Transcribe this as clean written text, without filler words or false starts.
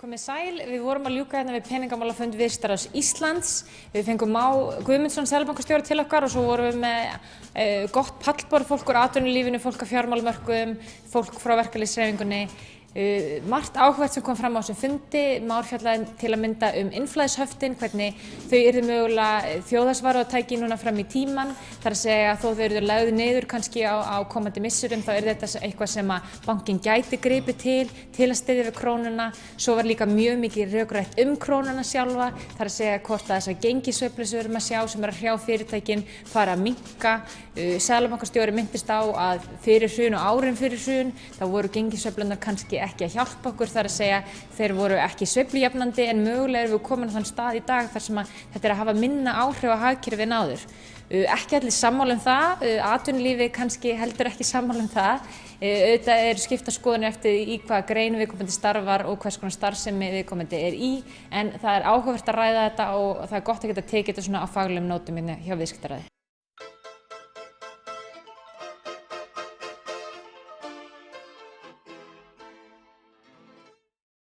Komið sæl, við vorum að ljúka hérna við peningamálafund Viðskiptaráðs Íslands. Við fengum Má Guðmundsson seðlabankastjóra til okkar og svo vorum við með gott pallborð, fólk úr atvinnulífinu, fólk á fjármálamörkuðum, fólk frá verkalýðshreyfingunni. Margt áhugavert sem kom fram á þessum fundi. Már fjallaði til að mynda innflæðishöftin, hvernig þau yrðu mögulega þjóðhagsvarúðartæki núna fram í tímann. Það er að segja að þó þau yrðu lögð niður kannski á komandi missurum, þá er þetta eitthvað sem að bankinn gæti gripið til að styðja við krónuna. Svo var líka mjög mikið rökrætt krónuna sjálfa. Það er að segja hvort að þessar gengissveiflur sem við erum að sjá sem er að hrjá fyrirtækin fara að minnka. Seðlabankastjóri minntist á að fyrir hrun og árin fyrir hrun þá voru gengissveiflurnar kannski ekki að hjálpa okkur, þar að segja þeir voru ekki sveiflujafnandi en mögulega erum við komin á þann stað í dag þar sem að þetta er að hafa minna áhrif á hagkerfið en áður. Ekki allir sammála það, atvinnulífið kannski heldur ekki sammála það. Auðvitað eru skiptar skoðanir eftir í hvaða grein viðkomandi starfar og hvers konar starfsemi viðkomandi er í, en það er áhugavert að ræða þetta og það er gott að geta tekið þetta svona á faglegum nótum hérna hjá Viðskiptaráði.